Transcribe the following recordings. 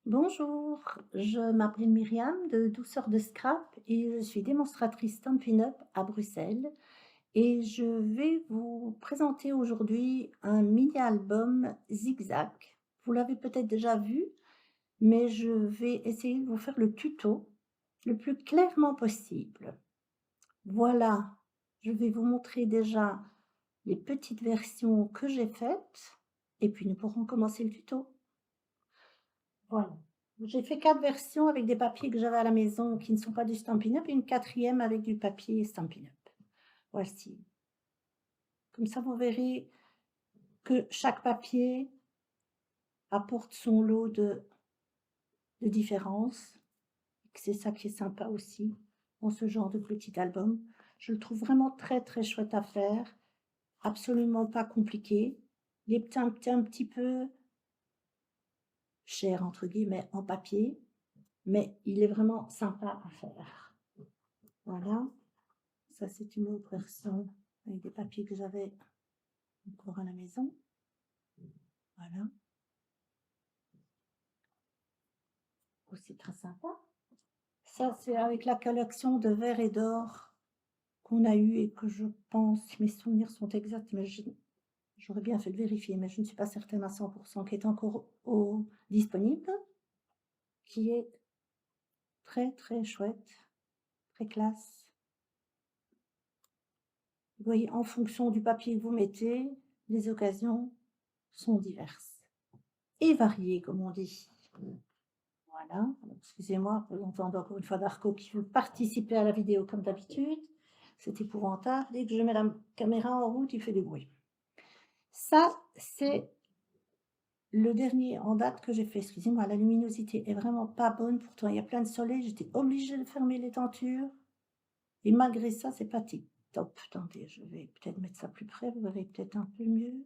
Bonjour, je m'appelle Myriam de Douceur de Scrap et je suis démonstratrice Stampin' Up à Bruxelles et je vais vous présenter aujourd'hui un mini-album zigzag. Vous l'avez peut-être déjà vu, mais je vais essayer de vous faire le tuto le plus clairement possible. Voilà, je vais vous montrer déjà les petites versions que j'ai faites et puis nous pourrons commencer le tuto. Voilà. J'ai fait 4 versions avec des papiers que j'avais à la maison qui ne sont pas du Stampin' Up et une quatrième avec du papier Stampin' Up. Voici. Comme ça, vous verrez que chaque papier apporte son lot de différences et que c'est ça qui est sympa aussi dans ce genre de petit album. Je le trouve vraiment très, très chouette à faire, absolument pas compliqué. Il est peut-être un petit peu «cher» entre guillemets en papier, mais il est vraiment sympa à faire. Voilà. Ça, c'est une autre version avec des papiers que j'avais encore à la maison. Voilà. Aussi très sympa. Ça, c'est avec la collection de verre et d'or qu'on a eu et que je pense, si mes souvenirs sont exacts, mais j'aurais bien fait de vérifier, mais je ne suis pas certaine à 100%, qui est encore disponible, qui est très très chouette, très classe. Vous voyez, en fonction du papier que vous mettez, les occasions sont diverses et variées, comme on dit. Voilà, excusez-moi, on entend encore une fois Darko qui veut participer à la vidéo comme d'habitude. C'est épouvantable. Dès que je mets la caméra en route, il fait du bruit. Ça, c'est le dernier en date que j'ai fait. Excusez-moi, la luminosité est vraiment pas bonne. Pourtant, il y a plein de soleil. J'étais obligée de fermer les tentures. Et malgré ça, c'est pas top. Attendez, je vais peut-être mettre ça plus près. Vous verrez peut-être un peu mieux.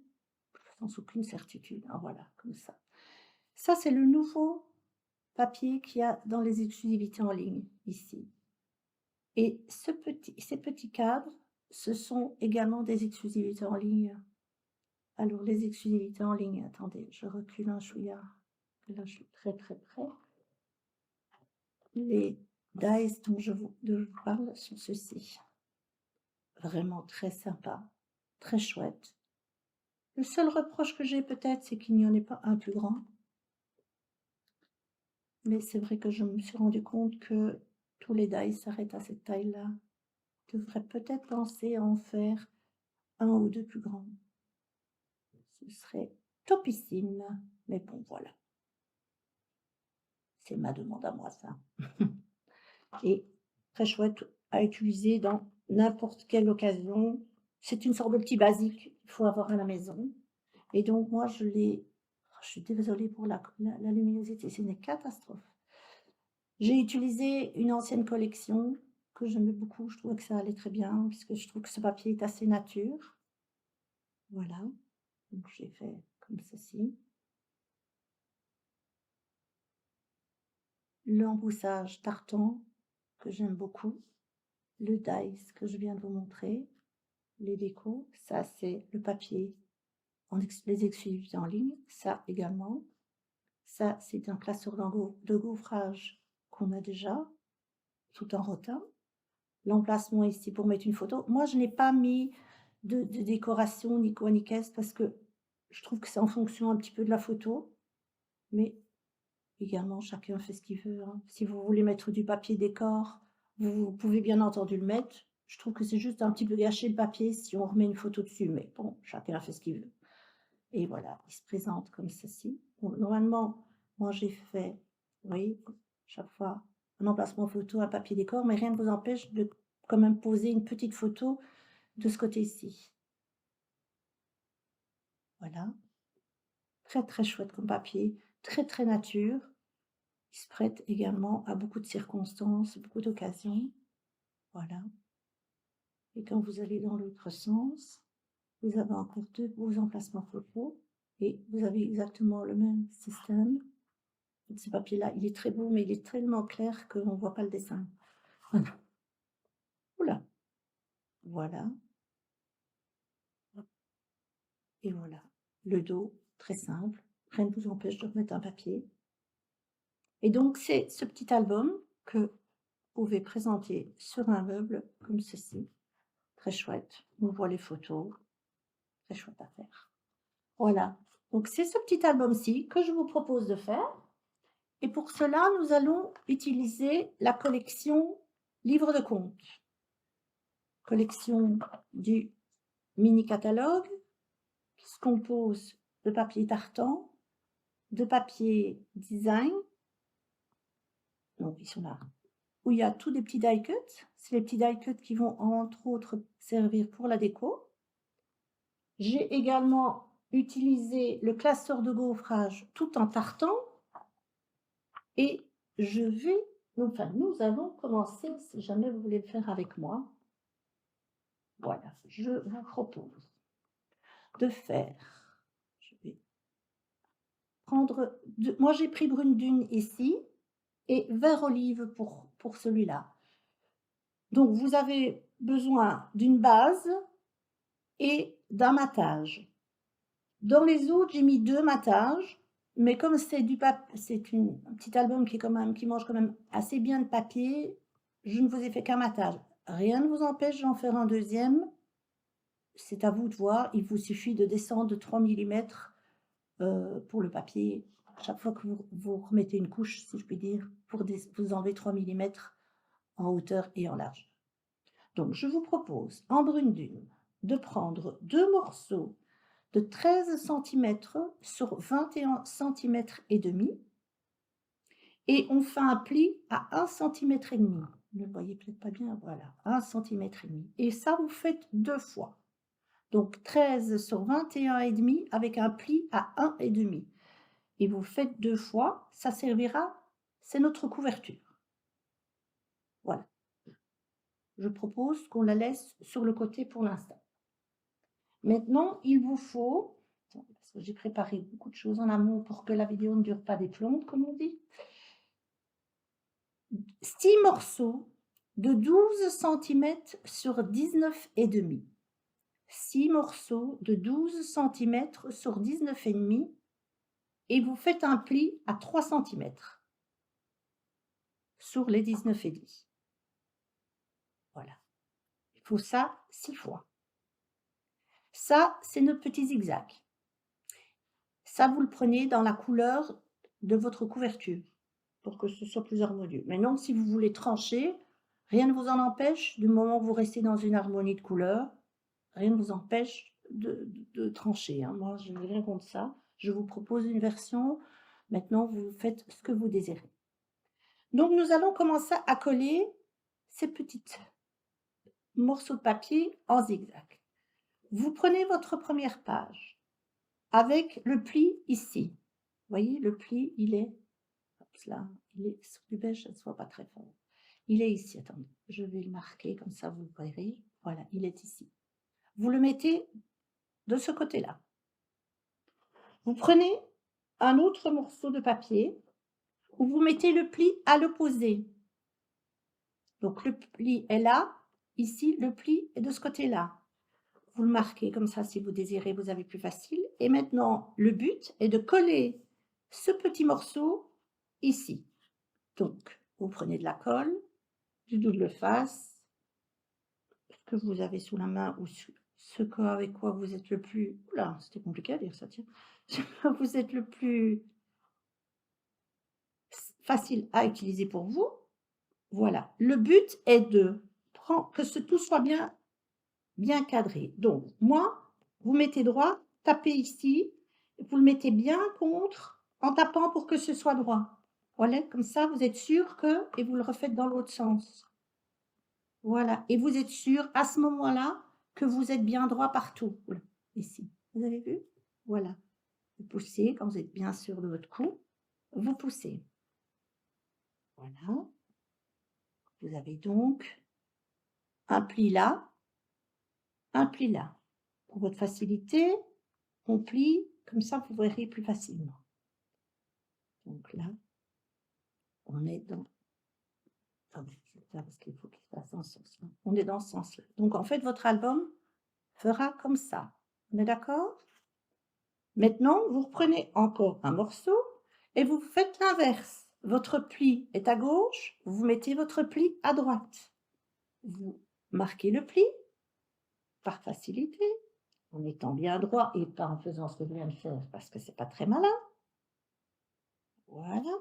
Sans aucune certitude. Ah, voilà, comme ça. Ça, c'est le nouveau papier qu'il y a dans les exclusivités en ligne, ici. Et ces petits cadres, ce sont également des exclusivités en ligne. Alors, les exclusivités en ligne, attendez, je recule un chouïa, là je suis très très près. Les dies dont je vous parle sont ceux-ci. Vraiment très sympa, très chouette. Le seul reproche que j'ai peut-être, c'est qu'il n'y en ait pas un plus grand. Mais c'est vrai que je me suis rendu compte que tous les dies s'arrêtent à cette taille-là. Je devrais peut-être penser à en faire un ou deux plus grands. Ce serait topissime. Mais bon, voilà. C'est ma demande à moi, ça. Et très chouette à utiliser dans n'importe quelle occasion. C'est une sorte de petit basique qu'il faut avoir à la maison. Et donc, moi, je suis désolée pour la luminosité, c'est une catastrophe. J'ai utilisé une ancienne collection que j'aimais beaucoup. Je trouvais que ça allait très bien, puisque je trouve que ce papier est assez nature. Voilà. Donc, j'ai fait comme ceci. L'emboussage tartan, que j'aime beaucoup, le dies que je viens de vous montrer, les décos, ça c'est le papier, les exclusivités en ligne, ça également. Ça c'est un classeur de gaufrage qu'on a déjà, tout en rotin. L'emplacement ici pour mettre une photo. Moi je n'ai pas mis de décoration ni quoi ni qu'est-ce parce que je trouve que c'est en fonction un petit peu de la photo, mais également, chacun fait ce qu'il veut, hein. Si vous voulez mettre du papier décor, vous pouvez bien entendu le mettre. Je trouve que c'est juste un petit peu gâcher le papier si on remet une photo dessus, mais bon, chacun fait ce qu'il veut. Et voilà, il se présente comme ceci. Bon, normalement, moi j'ai fait, vous voyez, chaque fois un emplacement photo, un papier décor, mais rien ne vous empêche de quand même poser une petite photo de ce côté-ci. Voilà, très très chouette comme papier, très très nature. Il se prête également à beaucoup de circonstances, beaucoup d'occasions. Voilà. Et quand vous allez dans l'autre sens, vous avez encore deux beaux emplacements photos et vous avez exactement le même système. Ce papier-là, il est très beau, mais il est tellement clair qu'on ne voit pas le dessin. Voilà. Oula. Voilà. Et voilà. Le dos, très simple. Rien ne vous empêche de remettre un papier. Et donc c'est ce petit album que vous pouvez présenter sur un meuble comme ceci. Très chouette. On voit les photos, très chouette à faire. Voilà, donc c'est ce petit album-ci que je vous propose de faire et pour cela, nous allons utiliser la collection livres de comptes. Collection du mini catalogue qui se compose de papier tartan, de papier design, donc ils sont là, où il y a tous des petits die cuts. C'est les petits die cuts qui vont entre autres servir pour la déco. J'ai également utilisé le classeur de gaufrage tout en tartan et je vais, enfin nous allons commencer, si jamais vous voulez le faire avec moi. Voilà, je vous propose de faire, je vais prendre, moi j'ai pris brune dune ici et vert olive pour celui-là. Donc vous avez besoin d'une base et d'un matage. Dans les autres, j'ai mis 2 matages, mais comme c'est un petit album qui mange quand même assez bien de papier, je ne vous ai fait qu'un matage. Rien ne vous empêche d'en faire un deuxième. C'est à vous de voir, il vous suffit de descendre de 3 millimètres pour le papier. Chaque fois que vous remettez une couche, si je puis dire, pour vous enlever 3 millimètres en hauteur et en large. Donc je vous propose, en brune dune, de prendre 2 morceaux de 13 cm sur 21 cm et demi et on fait un pli à 1 cm et demi. Ne le voyez peut-être pas bien, voilà, 1 cm et demi. Et ça, vous faites 2 fois. Donc 13 sur 21 et demi avec un pli à 1 et demi. Et vous faites 2 fois, ça servira, c'est notre couverture. Voilà. Je propose qu'on la laisse sur le côté pour l'instant. Maintenant, il vous faut, parce que j'ai préparé beaucoup de choses en amont pour que la vidéo ne dure pas des plombes, comme on dit, 6 morceaux de 12 cm sur 19 et demi. 6 morceaux de 12 cm sur 19 et demi et vous faites un pli à 3 cm sur les 19 et demi. Voilà. Il faut ça 6 fois. Ça, c'est notre petit zigzag. Ça, vous le prenez dans la couleur de votre couverture pour que ce soit plus harmonieux. Maintenant, si vous voulez trancher, rien ne vous en empêche, du moment où vous restez dans une harmonie de couleurs, rien ne vous empêche de trancher. Hein. Moi, je n'ai rien contre ça. Je vous propose une version. Maintenant, vous faites ce que vous désirez. Donc, nous allons commencer à coller ces petits morceaux de papier en zigzag. Vous prenez votre première page avec le pli ici. Vous voyez, le pli, il est, hop là, il est sur du beige, ça ne soit pas très fort. Il est ici, attendez, je vais le marquer, comme ça vous le verrez. Voilà, il est ici. Vous le mettez de ce côté-là. Vous prenez un autre morceau de papier où vous mettez le pli à l'opposé. Donc le pli est là, ici le pli est de ce côté-là. Vous le marquez comme ça si vous désirez, vous avez plus facile. Et maintenant, le but est de coller ce petit morceau ici. Donc, vous prenez de la colle, du double face, ce que vous avez sous la main ou ce avec quoi vous êtes le plus... Oula, c'était compliqué à dire ça, tiens. Vous êtes le plus facile à utiliser pour vous. Voilà. Le but est de prendre, que tout soit bien cadré. Donc, moi, vous mettez droit, tapez ici, et vous le mettez bien contre, en tapant pour que ce soit droit. Voilà, comme ça, vous êtes sûr que, et vous le refaites dans l'autre sens. Voilà, et vous êtes sûr, à ce moment-là, que vous êtes bien droit partout. Voilà, ici, vous avez vu? Voilà. Vous poussez, quand vous êtes bien sûr de votre coup, vous poussez. Voilà. Vous avez donc un pli là, un pli là. Pour votre facilité, on plie, comme ça vous verrez plus facilement. Donc là, on est dans... Attendez, parce qu'il faut qu'il fasse dans ce sens-là. On est dans ce sens-là. Donc en fait, votre album fera comme ça. On est d'accord? Maintenant, vous reprenez encore un morceau et vous faites l'inverse. votre pli est à gauche, vous mettez votre pli à droite. Vous marquez le pli par facilité, en étant bien droit et pas en faisant ce que je viens de faire parce que c'est pas très malin. Voilà.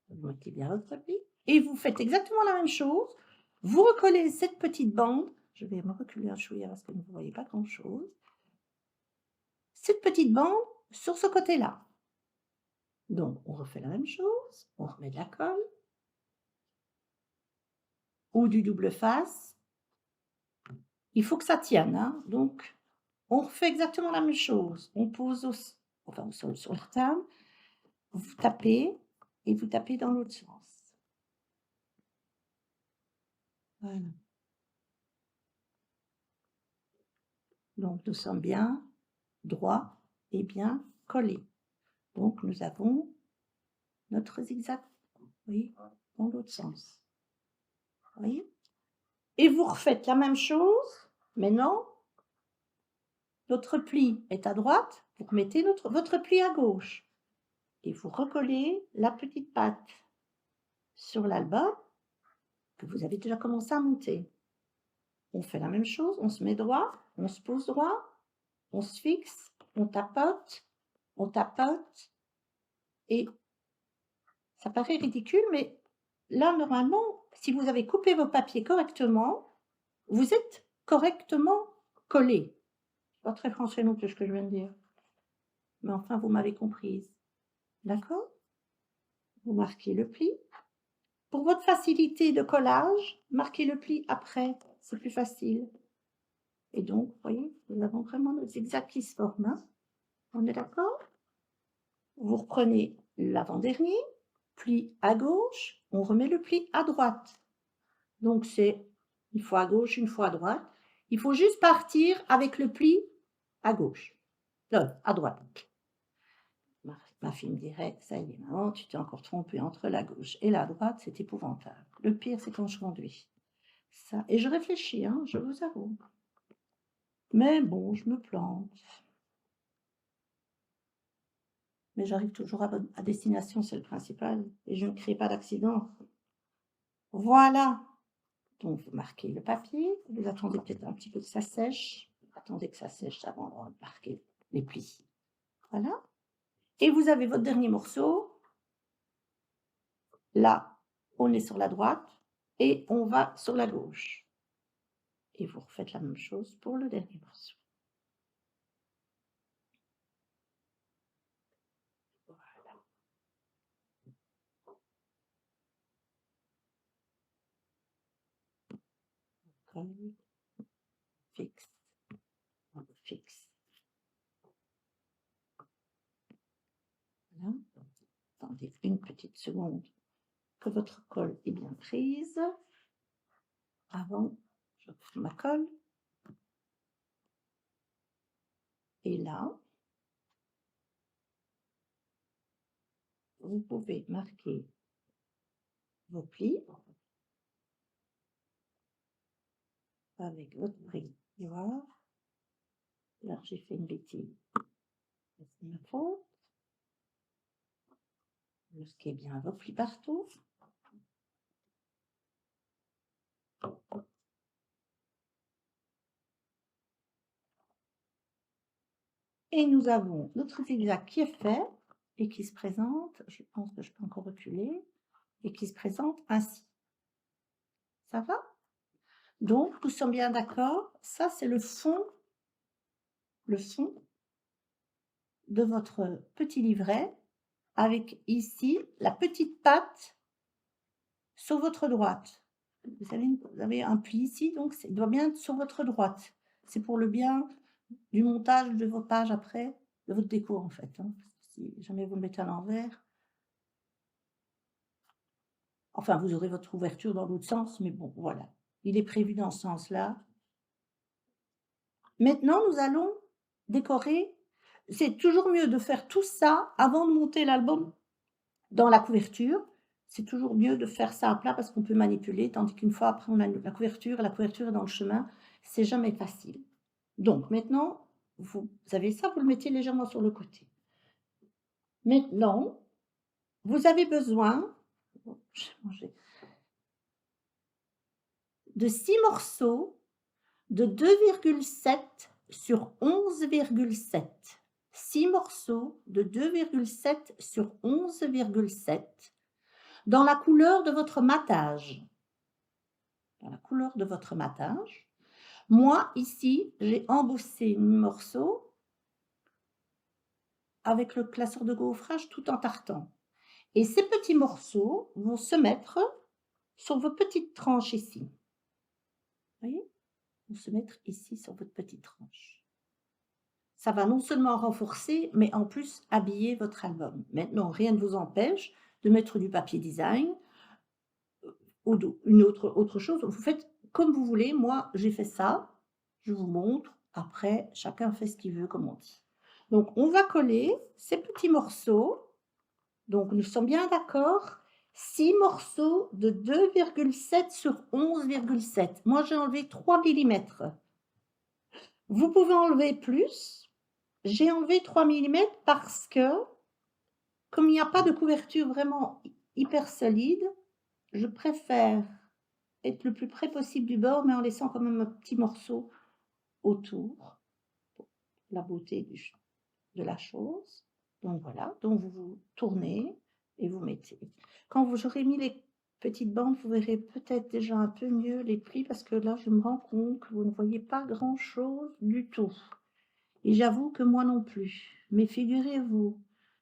Vous mettez bien votre pli et vous faites exactement la même chose. Vous recollez cette petite bande. Je vais me reculer un chouïa parce que vous ne voyez pas grand-chose. Cette petite bande sur ce côté-là. Donc, on refait la même chose. On remet de la colle ou du double face. Il faut que ça tienne, hein. Donc, on refait exactement la même chose. On pose enfin, sur la table, vous tapez et vous tapez dans l'autre sens. Voilà. Donc, nous sommes bien droits et bien collés. Donc, nous avons notre zigzag, oui, dans l'autre sens. Vous voyez? Et vous refaites la même chose. Maintenant, notre pli est à droite, vous remettez votre pli à gauche. Et vous recollez la petite patte sur l'album que vous avez déjà commencé à monter. On fait la même chose, on se met droit, on se pose droit, on se fixe, on tapote, et ça paraît ridicule, mais là, normalement, si vous avez coupé vos papiers correctement, vous êtes correctement collé. Pas très français non plus ce que je viens de dire. Mais enfin, vous m'avez comprise. D'accord? Vous marquez le pli. Pour votre facilité de collage, marquez le pli après, c'est plus facile. Et donc, vous voyez, nous avons vraiment nos zigzags qui se forment. Hein? On est d'accord? Vous reprenez l'avant-dernier, pli à gauche, on remet le pli à droite. Donc, c'est une fois à gauche, une fois à droite. Il faut juste partir avec le pli à gauche. Non, à droite. Ma fille me dirait, ça y est, maman, tu t'es encore trompée entre la gauche et la droite, c'est épouvantable. Le pire, c'est quand je conduis. Ça, et je réfléchis, hein, je vous avoue. Mais bon, je me plante. Mais j'arrive toujours à destination, c'est le principal. Et je ne crée pas d'accident. Voilà. Donc, vous marquez le papier. Vous attendez peut-être un petit peu que ça sèche. Attendez que ça sèche avant de marquer les plis. Voilà. Et vous avez votre dernier morceau. Là, on est sur la droite et on va sur la gauche. Et vous refaites la même chose pour le dernier morceau. Voilà. Colle, fixe, on fixe. Voilà. Attendez une petite seconde que votre colle est bien prise. Avant, je fais ma colle. Et là, vous pouvez marquer vos plis avec votre grimoire. Là, j'ai fait une bêtise. C'est ma faute. Masquez bien vos plis partout. Et nous avons notre zigzag qui est fait et qui se présente, je pense que je peux encore reculer, et qui se présente ainsi. Ça va? Donc, nous sommes bien d'accord. Ça, c'est le fond de votre petit livret, avec ici la petite patte sur votre droite. Vous avez un pli ici, donc il doit bien être sur votre droite. C'est pour le bien du montage de vos pages après, de votre déco en fait. Hein. Si jamais vous le mettez à l'envers. Enfin, vous aurez votre ouverture dans l'autre sens, mais bon, voilà. Il est prévu dans ce sens-là. Maintenant, nous allons décorer. C'est toujours mieux de faire tout ça avant de monter l'album dans la couverture. C'est toujours mieux de faire ça à plat parce qu'on peut manipuler, tandis qu'une fois après on a la couverture est dans le chemin, c'est jamais facile. Donc maintenant, vous avez ça, vous le mettez légèrement sur le côté. Maintenant, vous avez besoin, j'ai mangé, de 6 morceaux de 2,7 sur 11,7. 6 morceaux de 2,7 sur 11,7 dans la couleur de votre matage. Dans la couleur de votre matage. Moi, ici, j'ai embossé mes morceaux avec le classeur de gaufrage tout en tartant. Et ces petits morceaux vont se mettre sur vos petites tranches ici. Vous voyez? Vont se mettre ici sur votre petite tranche. Ça va non seulement renforcer, mais en plus habiller votre album. Maintenant, rien ne vous empêche de mettre du papier design ou une autre chose. Vous faites comme vous voulez. Moi, j'ai fait ça. Je vous montre. Après, chacun fait ce qu'il veut, comme on dit. Donc, on va coller ces petits morceaux. Donc, nous sommes bien d'accord. 6 morceaux de 2,7 sur 11,7. Moi, j'ai enlevé 3 mm. Vous pouvez enlever plus. J'ai enlevé 3 mm parce que, comme il n'y a pas de couverture vraiment hyper solide, je préfère être le plus près possible du bord, mais en laissant quand même un petit morceau autour, pour la beauté de la chose. Donc voilà, donc vous tournez et vous mettez. Quand j'aurai mis les petites bandes, vous verrez peut-être déjà un peu mieux les plis, parce que là, je me rends compte que vous ne voyez pas grand-chose du tout. Et j'avoue que moi non plus. Mais figurez-vous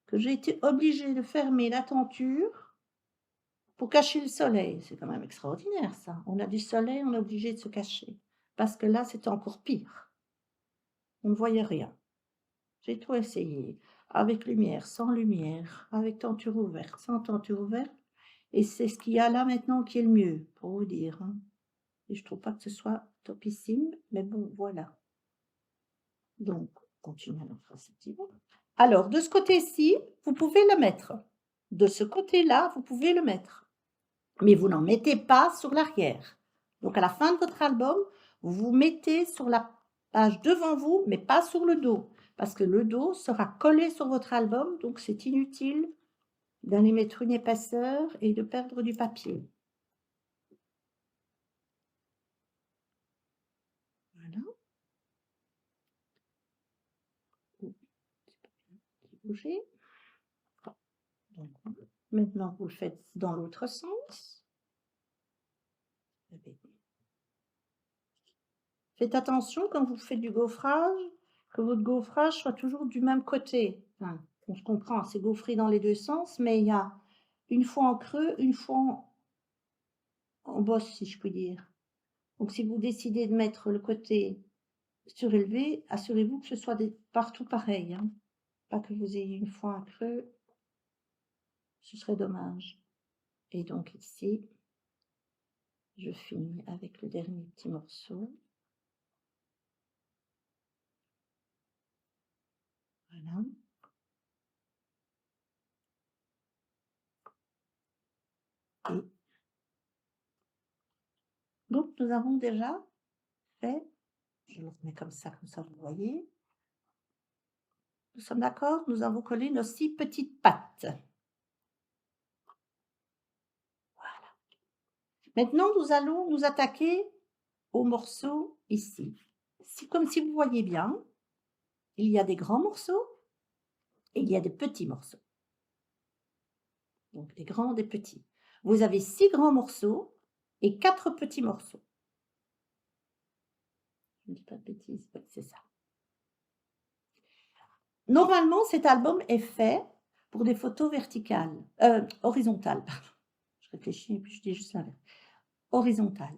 que j'ai été obligée de fermer la tenture pour cacher le soleil. C'est quand même extraordinaire, ça. On a du soleil, on est obligé de se cacher. Parce que là, c'est encore pire. On ne voyait rien. J'ai tout essayé. Avec lumière, sans lumière, avec tenture ouverte, sans tenture ouverte. Et c'est ce qu'il y a là maintenant qui est le mieux, pour vous dire. Hein. Et je trouve pas que ce soit topissime, mais bon, voilà. Donc, continuons notre réceptive. Alors, de ce côté-ci, vous pouvez le mettre. De ce côté-là, vous pouvez le mettre. Mais vous n'en mettez pas sur l'arrière. Donc, à la fin de votre album, vous mettez sur la page devant vous, mais pas sur le dos. Parce que le dos sera collé sur votre album, donc c'est inutile d'aller mettre une épaisseur et de perdre du papier. Voilà. Bouger. Donc, maintenant, vous le faites dans l'autre sens. Faites attention quand vous faites du gaufrage, que votre gaufrage soit toujours du même côté. Enfin, on se comprend, c'est gaufré dans les deux sens, mais il y a une fois en creux, une fois en bosse, si je puis dire. Donc, si vous décidez de mettre le côté surélevé, assurez-vous que ce soit partout pareil. Hein. Pas que vous ayez une fois un creux, ce serait dommage. Et donc ici, je finis avec le dernier petit morceau. Voilà. Et donc, nous avons déjà fait, je le remets comme ça vous voyez. Nous sommes d'accord? Nous avons collé nos 6 petites pattes. Voilà. Maintenant, nous allons nous attaquer aux morceaux ici. Comme si vous voyez bien, il y a des grands morceaux et il y a des petits morceaux. Donc, des grands, des petits. Vous avez 6 grands morceaux et 4 petits morceaux. Je ne dis pas de bêtises, c'est ça. Normalement, cet album est fait pour des photos verticales, horizontales, pardon. Je réfléchis et puis je dis juste l'inverse. Horizontales.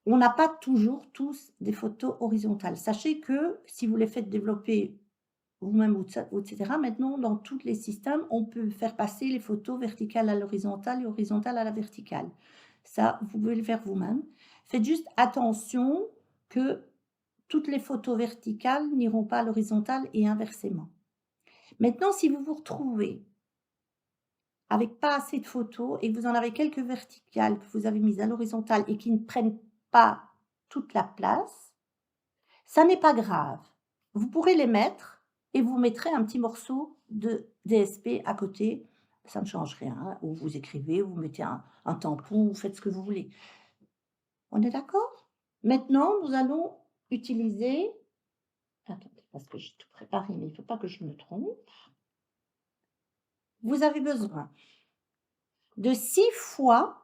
On n'a pas toujours tous des photos horizontales. Sachez que si vous les faites développer vous-même, etc., maintenant, dans tous les systèmes, on peut faire passer les photos verticales à l'horizontale et horizontale à la verticale. Ça, vous pouvez le faire vous-même. Faites juste attention que toutes les photos verticales n'iront pas à l'horizontale et inversement. Maintenant, si vous vous retrouvez avec pas assez de photos et que vous en avez quelques verticales que vous avez mises à l'horizontale et qui ne prennent pas toute la place, ça n'est pas grave. Vous pourrez les mettre et vous mettrez un petit morceau de DSP à côté. Ça ne change rien, hein, ou vous écrivez, vous mettez un tampon, vous faites ce que vous voulez. On est d'accord? Maintenant, nous allons utiliser attendez, parce que j'ai tout préparé, mais il ne faut pas que je me trompe. Vous avez besoin de 6 fois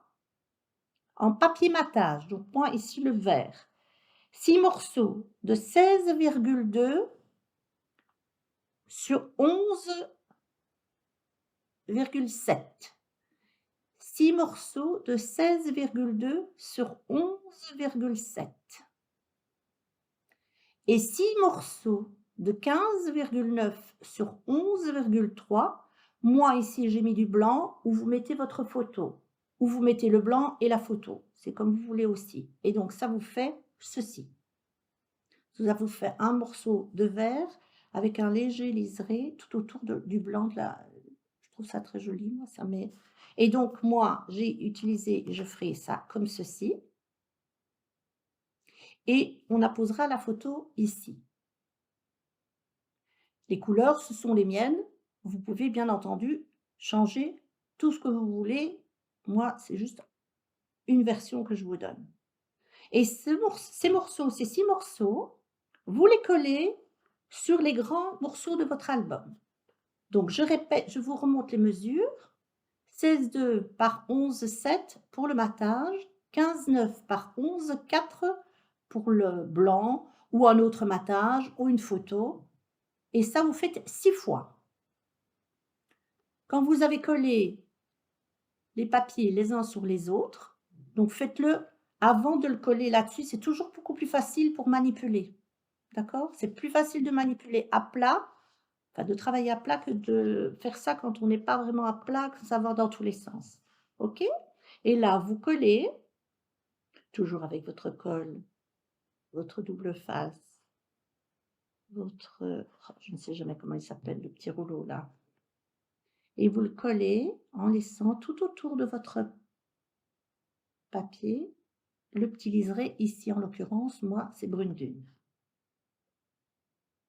en papier matage, donc moi ici le vert, 6 morceaux de 16,2 sur 11,7. 6 morceaux de 16,2 sur 11,7 et 6 morceaux de 15,9 sur 11,3. Moi ici j'ai mis du blanc où vous mettez votre photo, ou vous mettez le blanc et la photo, c'est comme vous voulez aussi, et donc ça vous fait ceci. Ça vous fait un morceau de vert avec un léger liseré tout autour du blanc de la je trouve ça très joli moi, ça met et donc moi j'ai utilisé je ferai ça comme ceci et on apposera la photo ici. Les couleurs, ce sont les miennes. Vous pouvez bien entendu changer tout ce que vous voulez. Moi, c'est juste une version que je vous donne et ces morceaux, ces 6 morceaux, vous les collez sur les grands morceaux de votre album. Donc je répète, je vous remonte les mesures: 16,2 par 11,7 pour le matage, 15,9 par 11,4 pour le blanc ou un autre matage ou une photo et ça vous faites 6 fois. Quand vous avez collé les papiers les uns sur les autres, donc faites-le avant de le coller là-dessus, c'est toujours beaucoup plus facile pour manipuler, d'accord? C'est plus facile de manipuler à plat, enfin de travailler à plat que de faire ça quand on n'est pas vraiment à plat, que ça va dans tous les sens, OK? Et là, vous collez, toujours avec votre colle, votre double face, votre, je ne sais jamais comment il s'appelle, le petit rouleau là et vous le collez en laissant tout autour de votre papier le petit liseré, ici en l'occurrence, moi, c'est brune dune.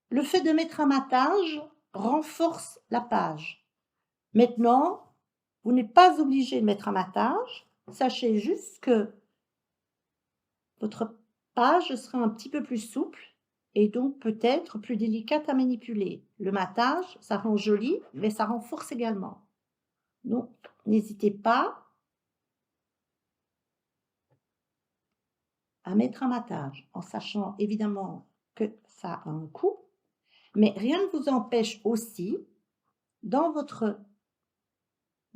Le fait de mettre un matage renforce la page. Maintenant, vous n'êtes pas obligé de mettre un matage. Sachez juste que votre page sera un petit peu plus souple et donc peut-être plus délicate à manipuler. Le matage, ça rend joli, mais ça renforce également. Donc, n'hésitez pas à mettre un matage, en sachant évidemment que ça a un coût, mais rien ne vous empêche aussi, dans votre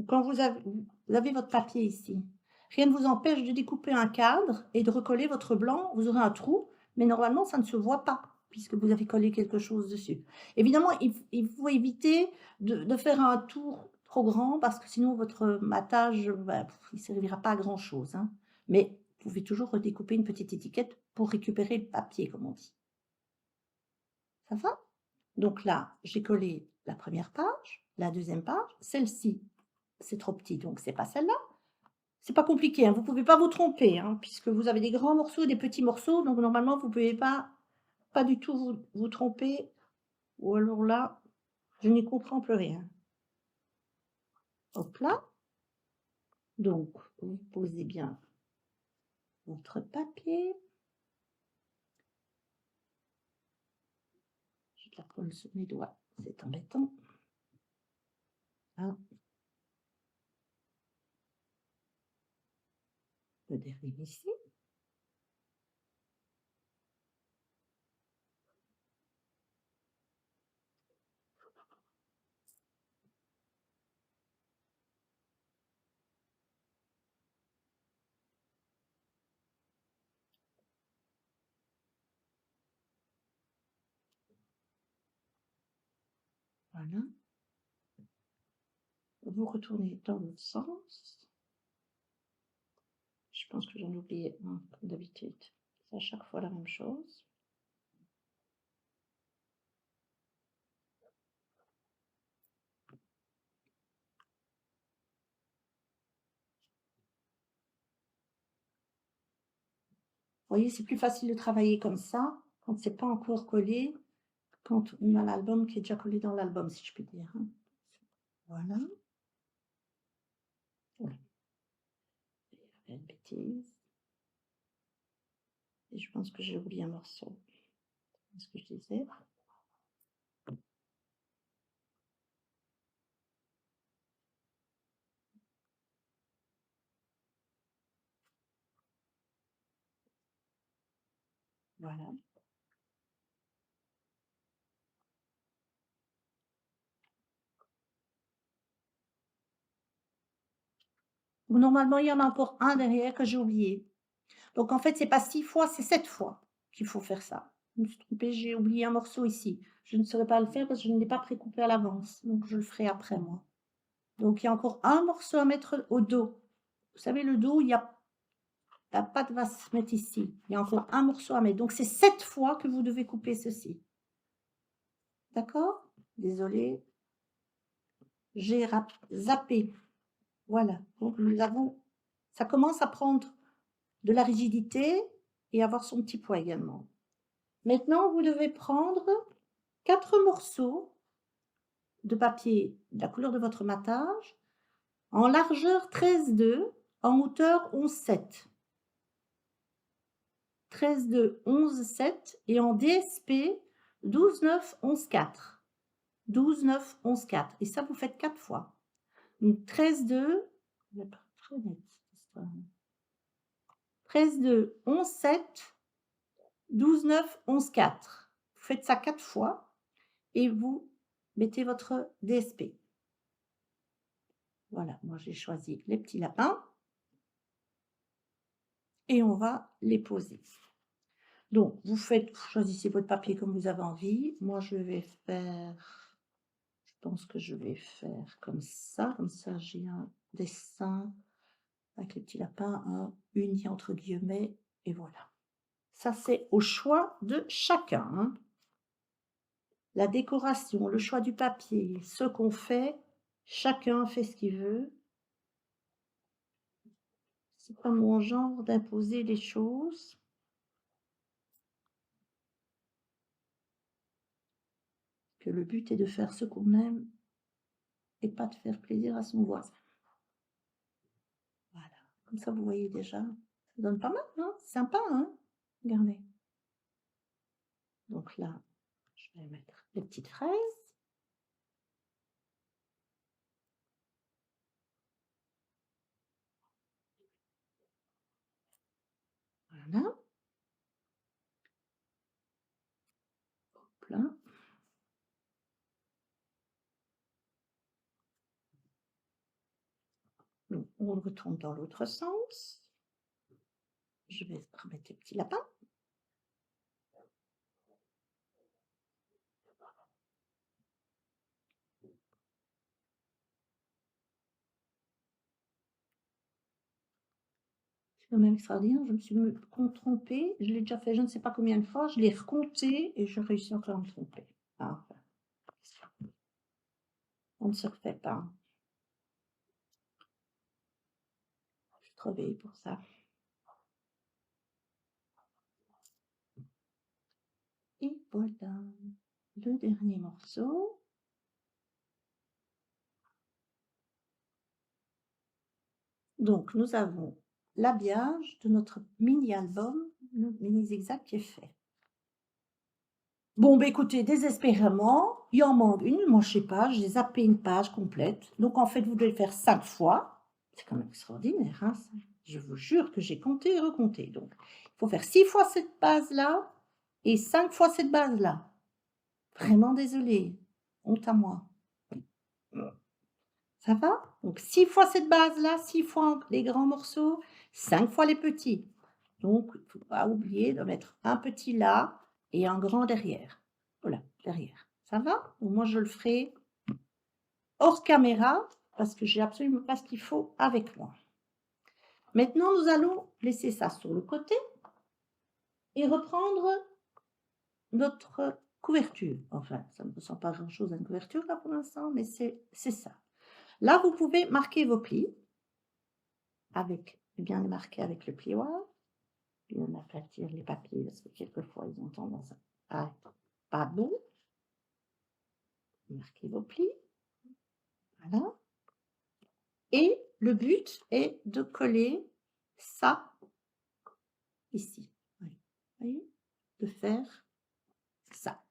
quand vous avez votre papier ici, rien ne vous empêche de découper un cadre et de recoller votre blanc. Vous aurez un trou, mais normalement, ça ne se voit pas puisque vous avez collé quelque chose dessus. Évidemment, il faut éviter de faire un tour trop grand parce que sinon votre matage, bah, il ne servira pas à grand chose, hein. Mais vous pouvez toujours redécouper une petite étiquette pour récupérer le papier, comme on dit. Ça va? Donc là, j'ai collé la première page, la deuxième page, celle-ci, c'est trop petit, donc c'est pas celle-là. C'est pas compliqué, hein, vous pouvez pas vous tromper, hein, puisque vous avez des grands morceaux et des petits morceaux, donc normalement vous pouvez pas du tout vous tromper ou alors là, je n'y comprends plus rien. Hop là, donc vous posez bien votre papier. J'ai de la colle sur mes doigts, c'est embêtant. Ah, le dérive ici. Voilà. Vous retournez dans l'autre sens. Je pense que j'en ai oublié un, comme d'habitude. C'est à chaque fois la même chose. Vous voyez, c'est plus facile de travailler comme ça, quand c'est pas encore collé, quand on a l'album qui est déjà collé dans l'album, si je puis dire, hein. Voilà. Voilà. Une bêtise. Et je pense que j'ai oublié un morceau. C'est ce que je disais. Voilà. Normalement, il y en a encore un derrière que j'ai oublié. Donc en fait, c'est pas 6 fois, c'est 7 fois qu'il faut faire ça. Je me suis trompée, j'ai oublié un morceau ici. Je ne saurais pas le faire parce que je ne l'ai pas précoupé à l'avance, donc je le ferai après moi. Donc il y a encore un morceau à mettre au dos. Vous savez, le dos, il y a la patte va se mettre ici. Il y a encore un morceau à mettre. Donc c'est 7 fois que vous devez couper ceci. D'accord? Désolée, j'ai zappé. Voilà, donc nous avons ça commence à prendre de la rigidité et avoir son petit poids également. Maintenant, vous devez prendre 4 morceaux de papier de la couleur de votre matage, en largeur 13,2, en hauteur 11,7. 13,2, 11,7 et en DSP 12,9, 11,4. 12,9, 11,4. Et ça, vous faites 4 fois. Donc 13,2, on n'est pas très net cette histoire. 13,2, 11,7, 12,9, 11,4. Vous faites ça 4 fois et vous mettez votre DSP. Voilà, moi j'ai choisi les petits lapins et on va les poser. Donc, vous choisissez votre papier comme vous avez envie. Moi, je pense que je vais faire comme ça j'ai un dessin avec les petits lapins, uni entre guillemets, et voilà. Ça, c'est au choix de chacun, hein. La décoration, le choix du papier, ce qu'on fait, chacun fait ce qu'il veut. C'est pas mon genre d'imposer les choses. Que le but est de faire ce qu'on aime et pas de faire plaisir à son voisin. Voilà, comme ça vous voyez déjà, ça donne pas mal, hein? Sympa, hein? Regardez. Donc là, je vais mettre les petites fraises. Voilà. Hop là. Donc, on le retourne dans l'autre sens. Je vais remettre les petits lapins. C'est quand même extraordinaire, je me suis trompée, je l'ai déjà fait je ne sais pas combien de fois, je l'ai recompté et je réussis encore à me tromper. Ah, on ne se refait pas. Je suis trop vieille pour ça. Et voilà, le dernier morceau. Donc, nous avons l'habillage de notre mini-album, le mini zigzag qui est fait. Bon, bah écoutez, désespérément, il en manque une. Moi, je sais pas, j'ai zappé une page complète. Donc, en fait, vous devez le faire 5 fois. C'est quand même extraordinaire, hein, ça. Je vous jure que j'ai compté et recompté. Donc, il faut faire 6 fois cette base-là et 5 fois cette base-là. Vraiment désolée. Honte à moi. Ça va? Donc 6 fois cette base-là, 6 fois les grands morceaux, 5 fois les petits. Donc, il ne faut pas oublier de mettre un petit là et un grand derrière. Voilà, derrière. Ça va? Donc moi, je le ferai hors caméra parce que j'ai absolument pas ce qu'il faut avec moi. Maintenant, nous allons laisser ça sur le côté et reprendre notre couverture. Enfin, ça ne ressemble pas grand-chose à une couverture là pour l'instant, mais c'est ça. Là, vous pouvez marquer vos plis avec, bien les marquer avec le plioir, bien aplatir les papiers parce que quelquefois ils ont tendance à être pas beaux. Marquez vos plis. Voilà. Et le but est de coller ça ici. Vous voyez? De faire ça.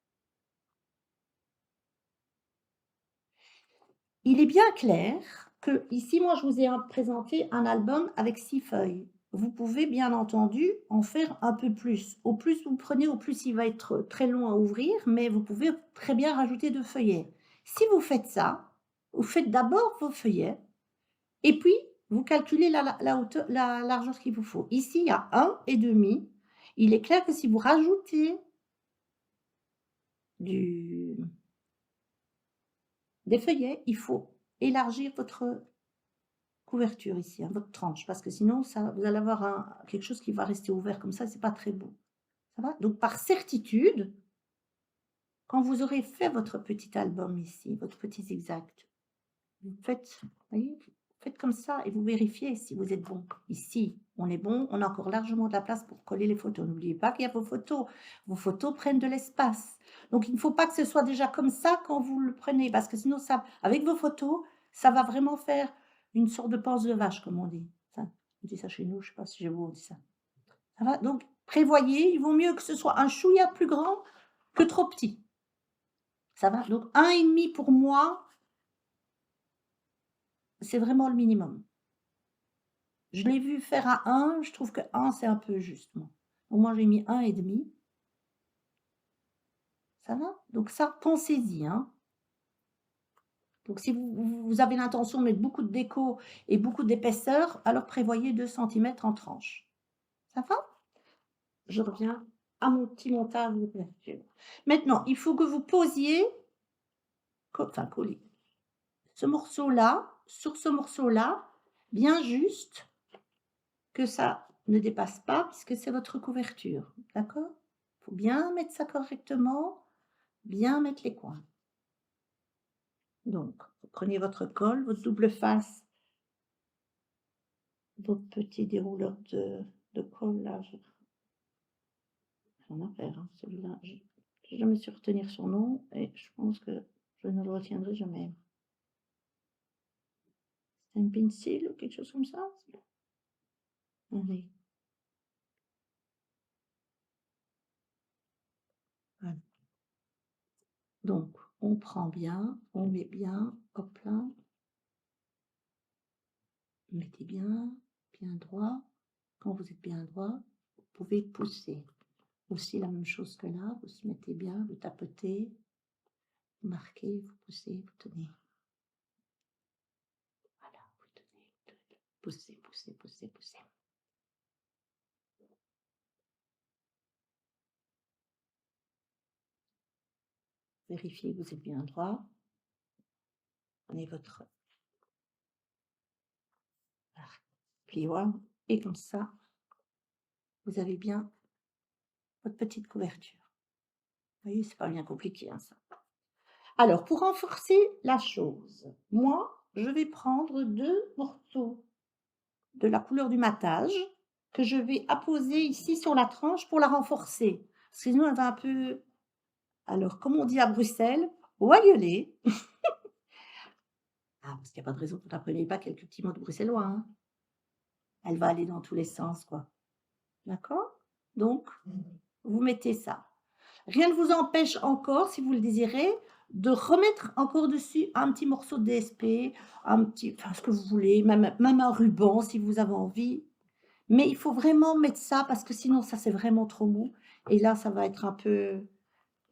Il est bien clair que ici, moi, je vous ai présenté un album avec 6 feuilles. Vous pouvez bien entendu en faire un peu plus. Au plus vous prenez, au plus il va être très long à ouvrir, mais vous pouvez très bien rajouter de feuillets. Si vous faites ça, vous faites d'abord vos feuillets et puis vous calculez la hauteur, la largeur qu'il vous faut. Ici, il y a 1,5. Il est clair que si vous rajoutez du des feuillets, il faut élargir votre couverture ici, hein, votre tranche, parce que sinon ça vous allez avoir quelque chose qui va rester ouvert comme ça, c'est pas très beau. Ça va? Donc par certitude, quand vous aurez fait votre petit album ici, votre petit zigzag, vous faites, vous voyez, vous faites comme ça et vous vérifiez si vous êtes bon. Ici, on est bon, on a encore largement de la place pour coller les photos. N'oubliez pas qu'il y a vos photos. Vos photos prennent de l'espace. Donc il ne faut pas que ce soit déjà comme ça quand vous le prenez, parce que sinon, ça, avec vos photos, ça va vraiment faire une sorte de panse de vache, comme on dit. Ça, on dit ça chez nous, je ne sais pas si chez vous on dit ça. Ça va? Donc prévoyez, il vaut mieux que ce soit un chouïa plus grand que trop petit. Ça va? Donc 1,5 pour moi, c'est vraiment le minimum. Je l'ai vu faire à 1, je trouve que 1 c'est un peu juste, moi. Donc moi j'ai mis 1,5. Ça va? Donc ça, pensez-y, hein. Donc si vous avez l'intention de mettre beaucoup de déco et beaucoup d'épaisseur, alors prévoyez 2 centimètres en tranche. Ça va? Je reviens à mon petit montage de couverture. Maintenant, il faut que vous posiez, enfin coller, ce morceau-là, sur ce morceau-là, bien juste, que ça ne dépasse pas puisque c'est votre couverture, d'accord? Il faut bien mettre ça correctement, bien mettre les coins. Donc, vous prenez votre colle, votre double face, votre petit dérouleur de colle là, j'en ai faire, hein, celui-là, je n'ai jamais su retenir son nom et je pense que je ne le retiendrai jamais. C'est un pencil ou quelque chose comme ça? Oui. Voilà. Donc, on prend bien, on met bien, hop là. Mettez bien, bien droit. Quand vous êtes bien droit, vous pouvez pousser. Aussi la même chose que là, vous se mettez bien, vous tapotez, vous marquez, vous poussez, vous tenez. Voilà, vous tenez, poussez, poussez, poussez, poussez. Vérifiez que vous êtes bien droit. Prenez votre plioir et comme ça, vous avez bien votre petite couverture. Vous voyez, c'est pas bien compliqué, hein, ça. Alors, pour renforcer la chose, moi, je vais prendre 2 morceaux de la couleur du matage que je vais apposer ici sur la tranche pour la renforcer. Parce que sinon, elle va un peu, alors, comme on dit à Bruxelles, ouagueuler. Ah, parce qu'il n'y a pas de raison que vous n'appreniez pas quelques petits mots de bruxellois, hein. Elle va aller dans tous les sens, quoi. D'accord? Donc, vous mettez ça. Rien ne vous empêche encore, si vous le désirez, de remettre encore dessus un petit morceau de DSP, un petit, enfin, ce que vous voulez, même un ruban si vous avez envie. Mais il faut vraiment mettre ça parce que sinon ça, c'est vraiment trop mou et là, ça va être un peu,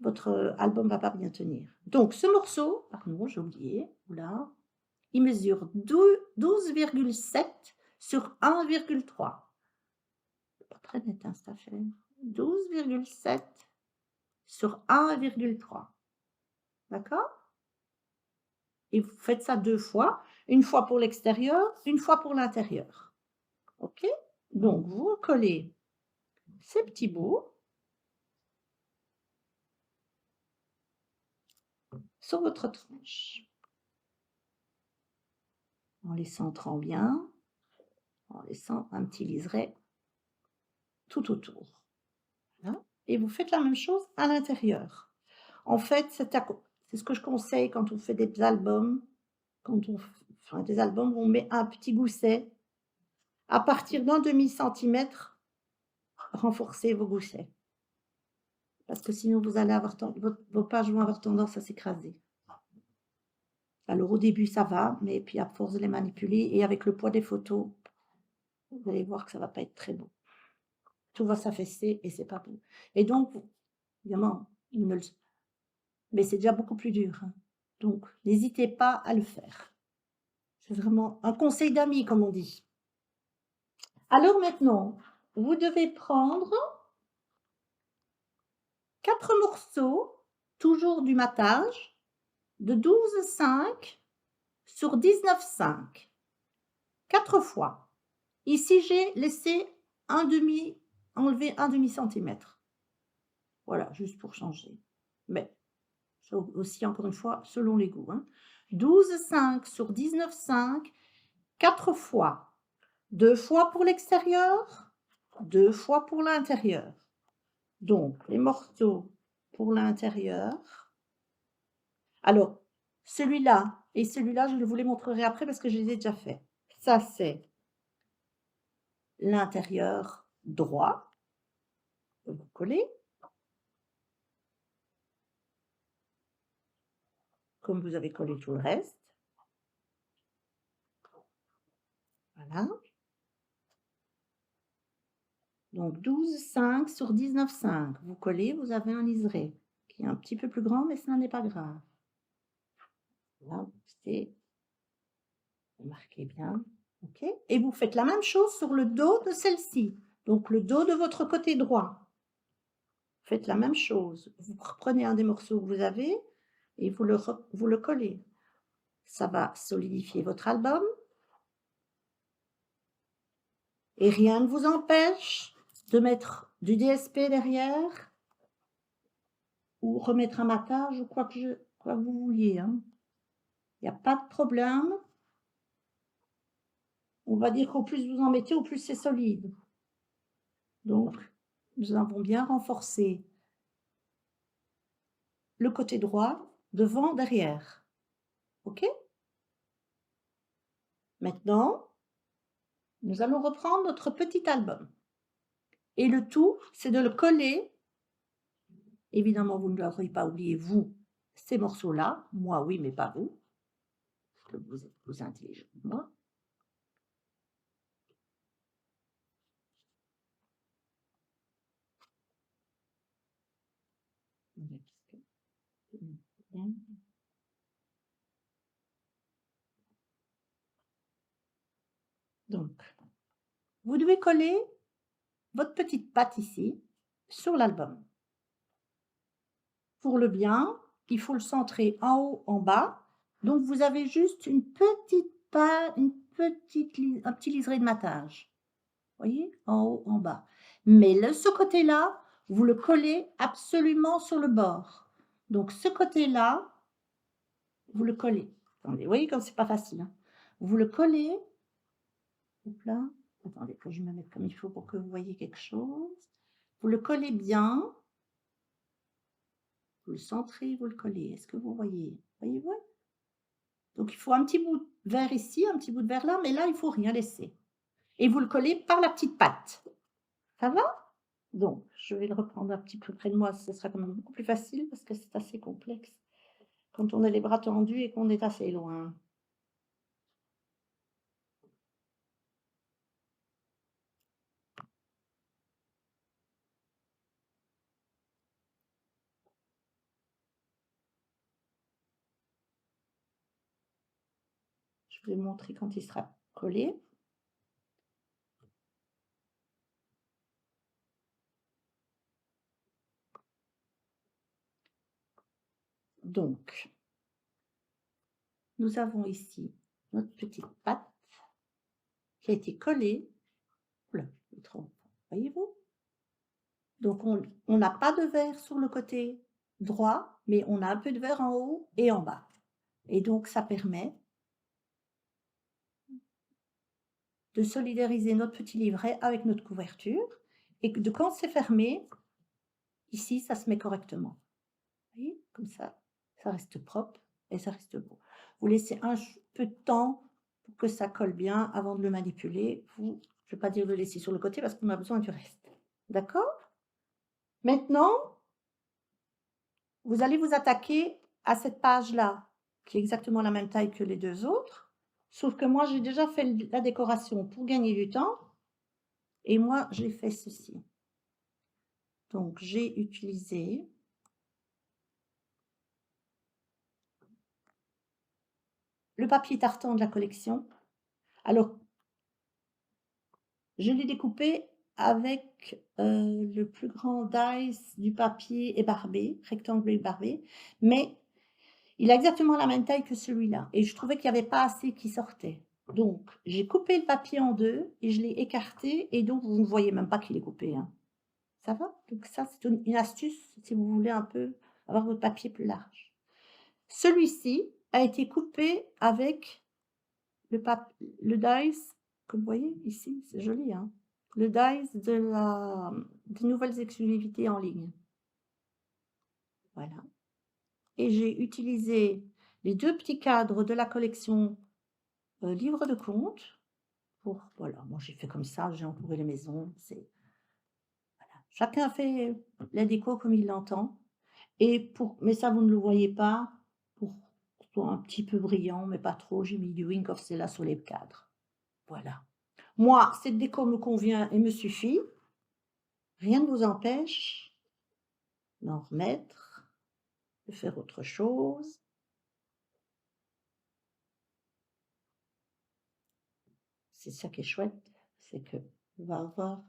votre album va pas bien tenir. Donc ce morceau, pardon, j'ai oublié, ouh il mesure 12,7 sur 1,3. C'est pas très net, hein, cette affaire. 12,7 sur 1,3. D'accord? Et vous faites ça 2 fois, une fois pour l'extérieur, une fois pour l'intérieur. OK? Donc vous collez ces petits bouts sur votre tranche. En les centrant bien, en laissant un petit liseré tout autour. Voilà. Et vous faites la même chose à l'intérieur. En fait, cet C'est ce que je conseille quand on fait des albums. Quand on enfin des albums, on met un petit gousset. À partir d'un demi-centimètre, renforcez vos goussets. Parce que sinon vous allez avoir vos pages vont avoir tendance à s'écraser. Alors au début ça va, mais puis à force de les manipuler et avec le poids des photos, vous allez voir que ça va pas être très beau. Tout va s'affaisser et c'est pas beau. Et donc, évidemment, mais c'est déjà beaucoup plus dur, hein. Donc n'hésitez pas à le faire. C'est vraiment un conseil d'ami, comme on dit. Alors maintenant, vous devez prendre 4 morceaux, toujours du matage, de 12,5 sur 19,5, 4 fois. Ici, j'ai laissé enlevé un demi-centimètre. Voilà, juste pour changer. Mais aussi, encore une fois, selon les goûts, hein. 12,5 sur 19,5, 4 fois. 2 fois pour l'extérieur, 2 fois pour l'intérieur. Donc, les morceaux pour l'intérieur. Alors, celui-là et celui-là, je vous les montrerai après parce que je les ai déjà faits. Ça, c'est l'intérieur droit. Vous collez. Comme vous avez collé tout le reste. Voilà. Donc 12,5 sur 19,5. Vous collez, vous avez un liseré qui est un petit peu plus grand, mais ça n'est pas grave. Là, c'est marqué bien. OK. Et vous faites la même chose sur le dos de celle-ci. Donc le dos de votre côté droit. Faites la même chose. Vous prenez un des morceaux que vous avez et vous le collez. Ça va solidifier votre album. Et rien ne vous empêche de mettre du DSP derrière ou remettre un matage ou quoi que vous vouliez, hein. Il n'y a pas de problème. On va dire qu'au plus vous en mettez, au plus c'est solide. Donc, nous avons bien renforcé le côté droit, devant, derrière. OK? Maintenant, nous allons reprendre notre petit album. Et le tout, c'est de le coller. Évidemment, vous ne devrez pas oublier, vous, ces morceaux-là. Moi, oui, mais pas vous. Parce que vous êtes plus intelligent que moi. Donc, vous devez coller votre petite patte ici, sur l'album. Pour le bien, il faut le centrer en haut, en bas. Donc, vous avez juste un petit liseré de matage. Vous voyez? En haut, en bas. Mais ce côté-là, vous le collez absolument sur le bord. Donc, ce côté-là, vous le collez. Attendez, vous voyez comme c'est pas facile, hein? Vous le collez. Hop là. Attendez que je me mette comme il faut pour que vous voyez quelque chose. Vous le collez bien. Vous le centrez, vous le collez. Est-ce que vous voyez? Voyez-vous? Donc, il faut un petit bout de verre ici, un petit bout de verre là, mais là, il ne faut rien laisser. Et vous le collez par la petite patte. Ça va? Donc, je vais le reprendre un petit peu près de moi, ce sera quand même beaucoup plus facile parce que c'est assez complexe quand on a les bras tendus et qu'on est assez loin. Je vais vous montrer quand il sera collé. Donc, nous avons ici notre petite patte qui a été collée. Oula, je me trompe. Voyez-vous? Donc, on n'a pas de verre sur le côté droit, mais on a un peu de verre en haut et en bas. Et donc, ça permet de solidariser notre petit livret avec notre couverture et que quand c'est fermé, ici, ça se met correctement. Vous voyez? Comme ça ça reste propre et ça reste beau. Vous laissez un peu de temps pour que ça colle bien avant de le manipuler. Vous je ne vais pas dire de le laisser sur le côté parce qu'on a besoin du reste. D'accord? Maintenant, vous allez vous attaquer à cette page-là, qui est exactement la même taille que les 2 autres, sauf que moi, j'ai déjà fait la décoration pour gagner du temps et moi, j'ai fait ceci. Donc j'ai utilisé le papier tartan de la collection. Alors, je l'ai découpé avec, le plus grand dice du papier ébarbé, rectangle ébarbé, mais il a exactement la même taille que celui-là et je trouvais qu'il n'y avait pas assez qui sortait. Donc j'ai coupé le papier en 2 et je l'ai écarté et donc vous ne voyez même pas qu'il est coupé, hein. Ça va? Donc ça, c'est une astuce si vous voulez un peu avoir votre papier plus large. Celui-ci a été coupé avec le dice, comme vous voyez ici, c'est joli, hein? Le dice des nouvelles exclusivités en ligne. Voilà. Et j'ai utilisé les 2 petits cadres de la collection, livres de comptes pour voilà, moi j'ai fait comme ça, j'ai entouré les maisons, c'est voilà. Chacun fait la déco comme il l'entend et mais ça vous ne le voyez pas, pour que ce soit un petit peu brillant, mais pas trop, j'ai mis du Wink of Stella sur les cadres. Voilà. Moi, cette déco me convient et me suffit. Rien ne vous empêche d'en remettre, de faire autre chose. C'est ça qui est chouette, c'est qu'on va avoir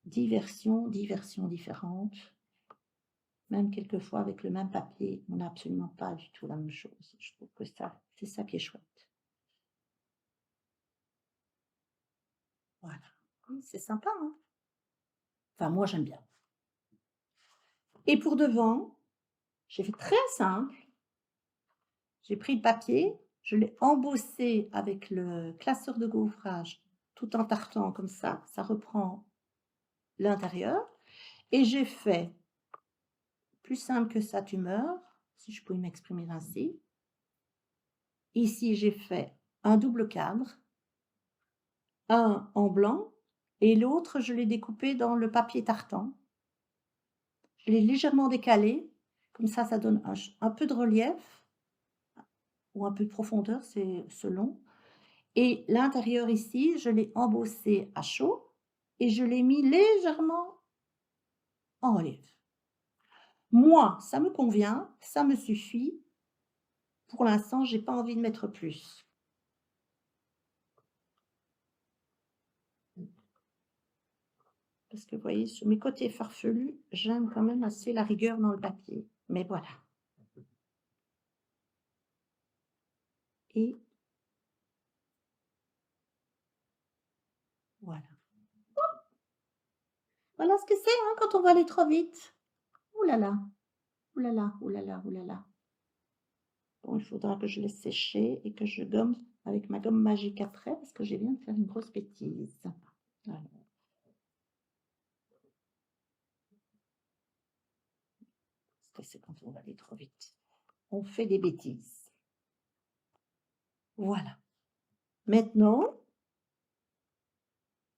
diversions différentes, même quelquefois avec le même papier, on n'a absolument pas du tout la même chose. Je trouve que ça, c'est ça qui est chouette. Voilà. C'est sympa, hein? Enfin, moi, j'aime bien. Et pour devant, j'ai fait très simple. J'ai pris le papier, je l'ai embossé avec le classeur de gaufrage, tout en tartant comme ça reprend l'intérieur. Et j'ai fait, plus simple que ça, tu meurs, si je pouvais m'exprimer ainsi. Ici, j'ai fait un double cadre, un en blanc et l'autre, je l'ai découpé dans le papier tartan. Je l'ai légèrement décalé, comme ça donne un peu de relief ou un peu de profondeur, c'est selon. Et l'intérieur ici, je l'ai embossé à chaud et je l'ai mis légèrement en relief. Moi, ça me convient, ça me suffit. Pour l'instant, j'ai pas envie de mettre plus. Parce que vous voyez, sur mes côtés farfelus, j'aime quand même assez la rigueur dans le papier. Mais voilà. Et voilà. Voilà ce que c'est, hein, quand on va aller trop vite. Ouh là là, ouh là là, ouh là là, ouh là là. Bon, il faudra que je laisse sécher et que je gomme avec ma gomme magique après, parce que je viens de faire une grosse bêtise. Voilà. Parce que c'est quand on va aller trop vite. On fait des bêtises. Voilà. Maintenant,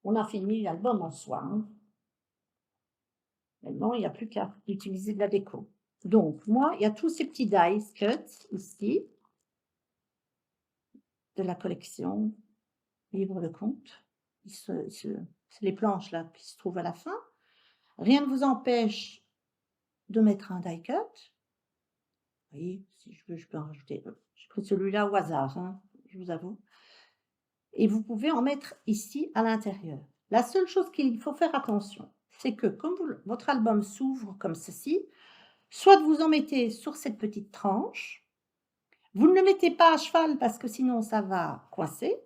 on a fini l'album en soi, hein. Maintenant, il n'y a plus qu'à utiliser de la déco. Donc, moi, il y a tous ces petits dice cuts ici, de la collection Livre de compte. C'est les planches là qui se trouvent à la fin. Rien ne vous empêche de mettre un die cut. Vous voyez, si je veux, je peux en rajouter. J'ai pris celui-là au hasard, hein, je vous avoue. Et vous pouvez en mettre ici à l'intérieur. La seule chose qu'il faut faire attention, c'est que comme votre album s'ouvre comme ceci, soit vous en mettez sur cette petite tranche, vous ne le mettez pas à cheval parce que sinon ça va coincer,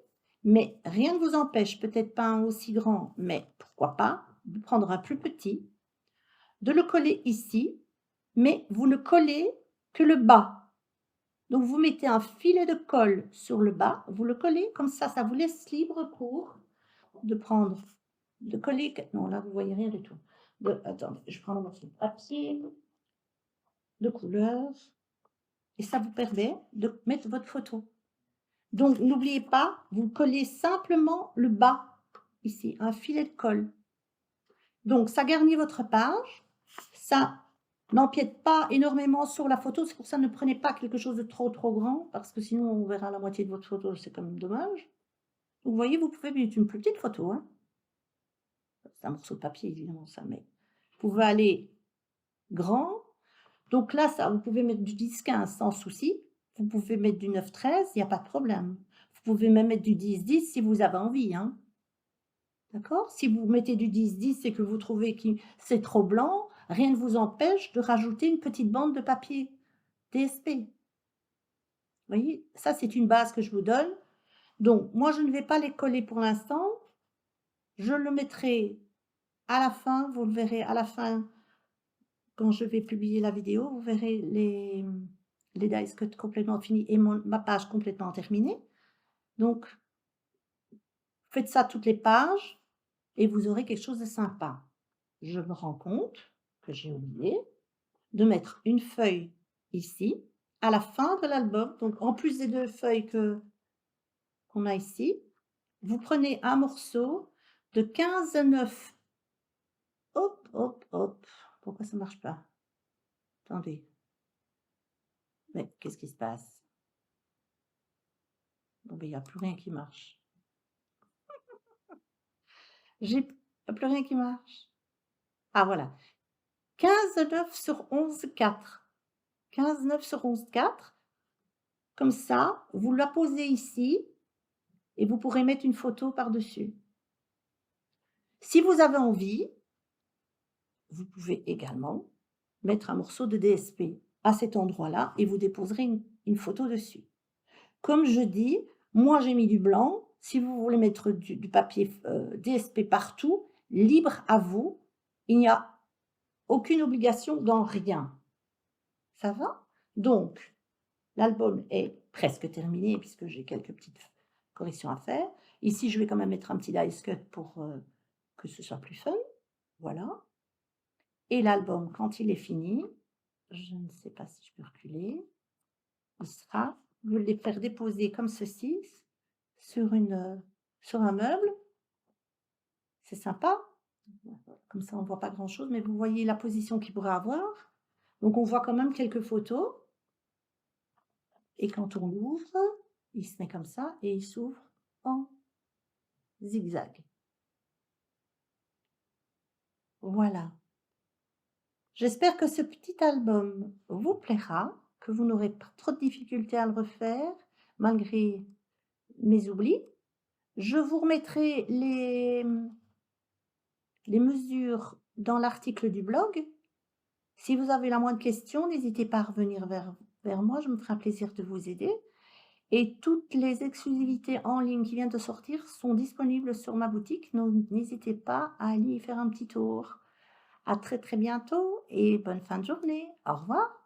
mais rien ne vous empêche, peut-être pas un aussi grand, mais pourquoi pas, de prendre un plus petit, de le coller ici, mais vous ne collez que le bas. Donc vous mettez un filet de colle sur le bas, vous le collez comme ça vous laisse libre cours de prendre, de coller. Non, là vous voyez rien du tout. Attendez, je prends un morceau de papier de couleur. et ça vous permet de mettre votre photo. Donc n'oubliez pas, vous collez simplement le bas, ici, un filet de colle. Donc ça garnit votre page, ça n'empiète pas énormément sur la photo, c'est pour ça ne prenez pas quelque chose de trop grand, parce que sinon on verra la moitié de votre photo, c'est quand même dommage. Vous voyez, vous pouvez mettre une plus petite photo, hein. C'est un morceau de papier évidemment ça, mais vous pouvez aller grand. Donc là, ça, vous pouvez mettre du 10-15 sans souci. Vous pouvez mettre du 9-13, il y a pas de problème. Vous pouvez même mettre du 10-10 si vous avez envie, hein. D'accord? Si vous mettez du 10-10 et que vous trouvez que c'est trop blanc, rien ne vous empêche de rajouter une petite bande de papier DSP. Vous voyez? Ça, c'est une base que je vous donne. Donc moi, je ne vais pas les coller pour l'instant. Je le mettrai à la fin, vous le verrez à la fin quand je vais publier la vidéo, vous verrez les dice cut complètement finis et ma page complètement terminée. Donc faites ça toutes les pages et vous aurez quelque chose de sympa. Je me rends compte que j'ai oublié de mettre une feuille ici, à la fin de l'album. Donc en plus des 2 feuilles qu'on a ici, vous prenez un morceau de 15-9. Hop, hop, hop. Pourquoi ça ne marche pas? Attendez. Mais qu'est-ce qui se passe? Bon, ben, il y a plus rien qui marche. J'ai plus rien qui marche. Ah voilà. 15-9 sur 11-4. 15-9 sur 11-4. Comme ça, vous la posez ici et vous pourrez mettre une photo par-dessus. Si vous avez envie, vous pouvez également mettre un morceau de DSP à cet endroit-là et vous déposerez une photo dessus. Comme je dis, moi j'ai mis du blanc. Si vous voulez mettre du papier DSP partout, libre à vous. Il n'y a aucune obligation dans rien. Ça va? Donc, l'album est presque terminé puisque j'ai quelques petites corrections à faire. Ici, je vais quand même mettre un petit dice cut pour que ce soit plus fun. Voilà. Et l'album, quand il est fini, je ne sais pas si je peux reculer, il sera, vous les faire déposer comme ceci sur un meuble. C'est sympa. Comme ça, on ne voit pas grand-chose, mais vous voyez la position qu'il pourrait avoir. Donc, on voit quand même quelques photos. Et quand on l'ouvre, il se met comme ça et il s'ouvre en zigzag. Voilà. J'espère que ce petit album vous plaira, que vous n'aurez pas trop de difficultés à le refaire, malgré mes oublis. Je vous remettrai les mesures dans l'article du blog. Si vous avez la moindre question, n'hésitez pas à revenir vers moi, je me ferai un plaisir de vous aider. Et toutes les exclusivités en ligne qui viennent de sortir sont disponibles sur ma boutique, donc n'hésitez pas à aller y faire un petit tour. À très très bientôt et bonne fin de journée. Au revoir.